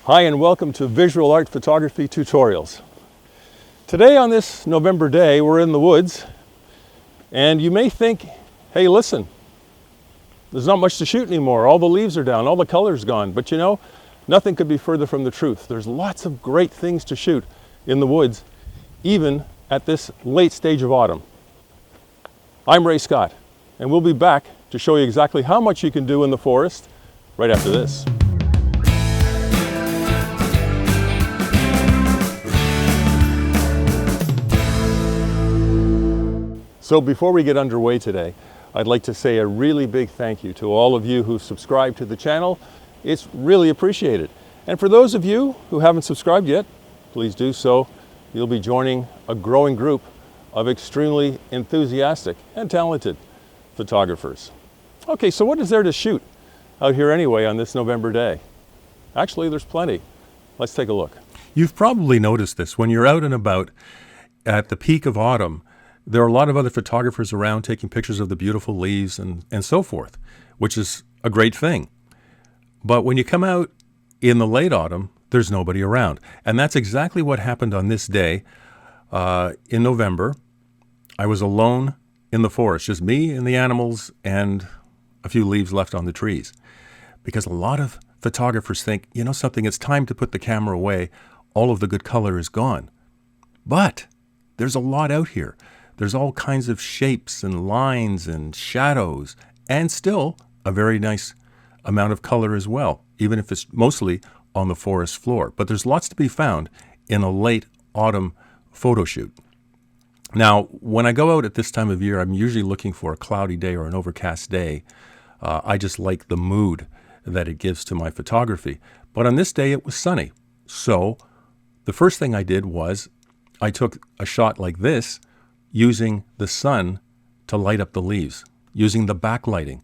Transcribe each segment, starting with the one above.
Hi and welcome to Visual Art Photography Tutorials. Today on this November day, we're in the woods, and you may think, hey listen, there's not much to shoot anymore. All the leaves are down, all the color's gone. But you know, nothing could be further from the truth. There's lots of great things to shoot in the woods, even at this late stage of autumn. I'm Ray Scott, and we'll be back to show you exactly how much you can do in the forest right after this. So before we get underway today, I'd like to say a really big thank you to all of you who subscribe to the channel. It's really appreciated. And for those of you who haven't subscribed yet, please do so. You'll be joining a growing group of extremely enthusiastic and talented photographers. Okay, so what is there to shoot out here anyway on this November day? Actually, there's plenty. Let's take a look. You've probably noticed this when you're out and about at the peak of autumn. There are a lot of other photographers around taking pictures of the beautiful leaves and so forth, which is a great thing. But when you come out in the late autumn, there's nobody around. And that's exactly what happened on this day in November. I was alone in the forest, just me and the animals and a few leaves left on the trees. Because a lot of photographers think, you know something, it's time to put the camera away. All of the good color is gone. But there's a lot out here. There's all kinds of shapes and lines and shadows, and still a very nice amount of color as well, even if it's mostly on the forest floor. But there's lots to be found in a late autumn photo shoot. Now, when I go out at this time of year, I'm usually looking for a cloudy day or an overcast day. I just like the mood that it gives to my photography. But on this day, it was sunny. So the first thing I did was I took a shot like this, using the sun to light up the leaves, using the backlighting.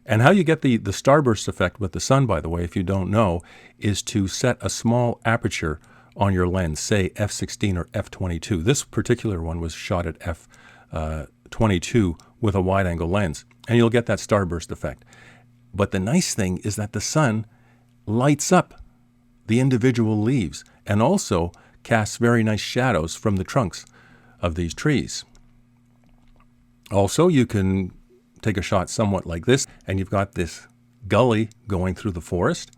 And how you get the starburst effect with the sun, by the way, if you don't know, is to set a small aperture on your lens, say f/16 or f/22. This particular one was shot at f/22 with a wide-angle lens, and you'll get that starburst effect. But the nice thing is that the sun lights up the individual leaves and also casts very nice shadows from the trunks of these trees. Also, you can take a shot somewhat like this, and you've got this gully going through the forest.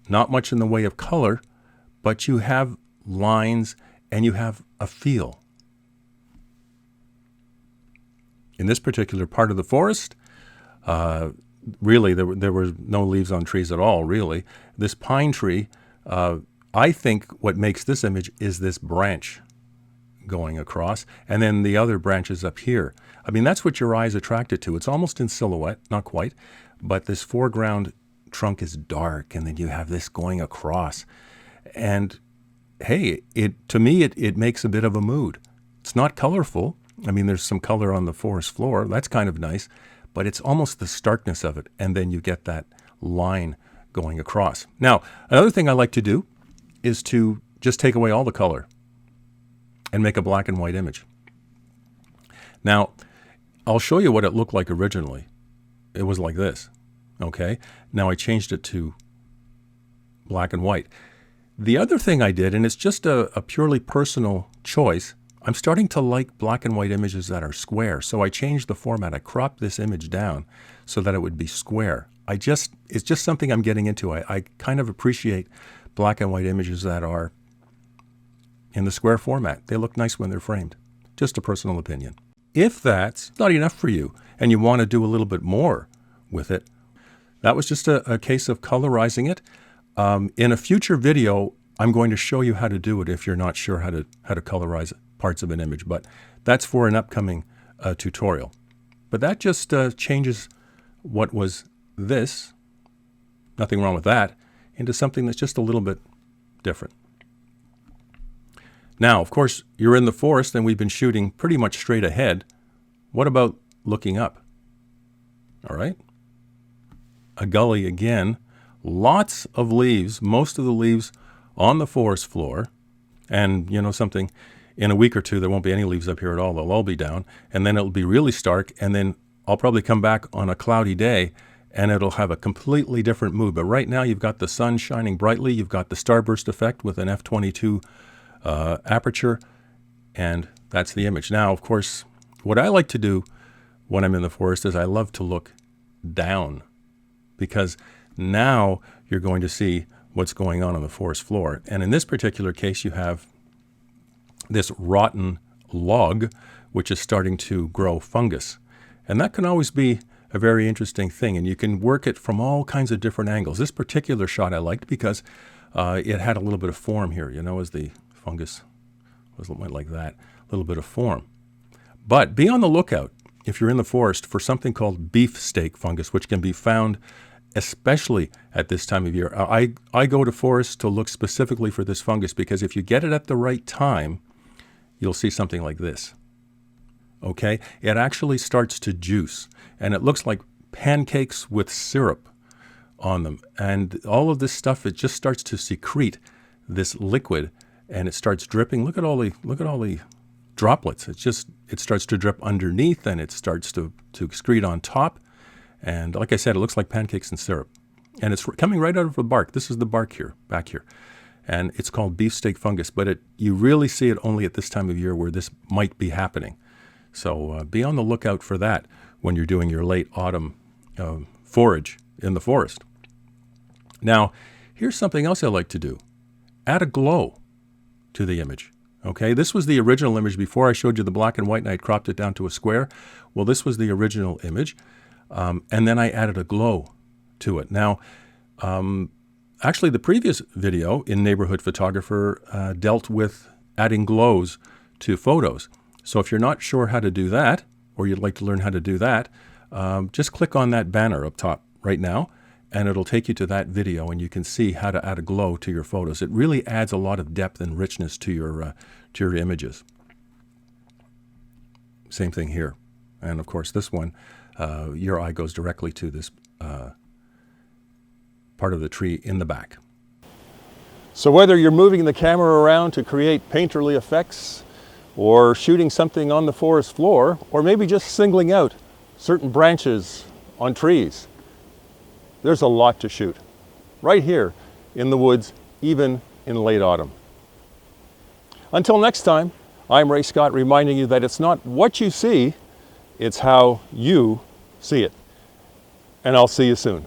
Not much in the way of color, but you have lines and you have a feel. In this particular part of the forest, really, there were no leaves on trees at all, really. This pine tree, I think what makes this image is this branch going across, and then the other branches up here. I mean, that's what your eye is attracted to. It's almost in silhouette, not quite, but this foreground trunk is dark, and then you have this going across. And hey, to me, it makes a bit of a mood. It's not colorful. I mean, there's some color on the forest floor. That's kind of nice, but it's almost the starkness of it, and then you get that line going across. Now, another thing I like to do is to just take away all the color and make a black and white image. Now, I'll show you what it looked like originally. It was like this, okay? Now I changed it to black and white. The other thing I did, and it's just a purely personal choice, I'm starting to like black and white images that are square. So I changed the format. I cropped this image down so that it would be square. It's just something I'm getting into. I kind of appreciate black and white images that are in the square format. They look nice when they're framed. Just a personal opinion. If that's not enough for you and you want to do a little bit more with it, that was just a case of colorizing it. In a future video, I'm going to show you how to do it if you're not sure how to colorize parts of an image, but that's for an upcoming tutorial. But that just changes what was this, nothing wrong with that, into something that's just a little bit different. Now, of course, you're in the forest and we've been shooting pretty much straight ahead. What about looking up? All right. A gully again. Lots of leaves, most of the leaves on the forest floor. And you know something, in a week or two, there won't be any leaves up here at all. They'll all be down. And then it'll be really stark. And then I'll probably come back on a cloudy day and it'll have a completely different mood. But right now you've got the sun shining brightly, you've got the starburst effect with an f/22 aperture, and that's the image. Now, of course, what I like to do when I'm in the forest is I love to look down, because now you're going to see what's going on the forest floor. And in this particular case, you have this rotten log, which is starting to grow fungus. And that can always be a very interesting thing, and you can work it from all kinds of different angles. This particular shot I liked because it had a little bit of form here, you know, as the fungus went like that, a little bit of form. But be on the lookout, if you're in the forest, for something called beefsteak fungus, which can be found especially at this time of year. I go to forests to look specifically for this fungus, because if you get it at the right time, you'll see something like this. Okay? It actually starts to juice, and it looks like pancakes with syrup on them. And all of this stuff, it just starts to secrete this liquid, and it starts dripping. Look at all the droplets. It starts to drip underneath, and it starts to excrete on top. And like I said, it looks like pancakes and syrup. And it's coming right out of the bark. This is the bark here, back here. And it's called beefsteak fungus, but you really see it only at this time of year where this might be happening. So be on the lookout for that when you're doing your late autumn forage in the forest. Now, here's something else I like to do. Add a glow to the image. Okay, this was the original image before I showed you the black and white and I cropped it down to a square. Well, this was the original image. And then I added a glow to it. Now, actually the previous video in Neighborhood Photographer dealt with adding glows to photos. So if you're not sure how to do that, or you'd like to learn how to do that, just click on that banner up top right now, and it'll take you to that video, and you can see how to add a glow to your photos. It really adds a lot of depth and richness to your images. Same thing here. And of course this one, your eye goes directly to this part of the tree in the back. So whether you're moving the camera around to create painterly effects, or shooting something on the forest floor, or maybe just singling out certain branches on trees, there's a lot to shoot right here in the woods, even in late autumn. Until next time, I'm Ray Scott, reminding you that it's not what you see, it's how you see it. And I'll see you soon.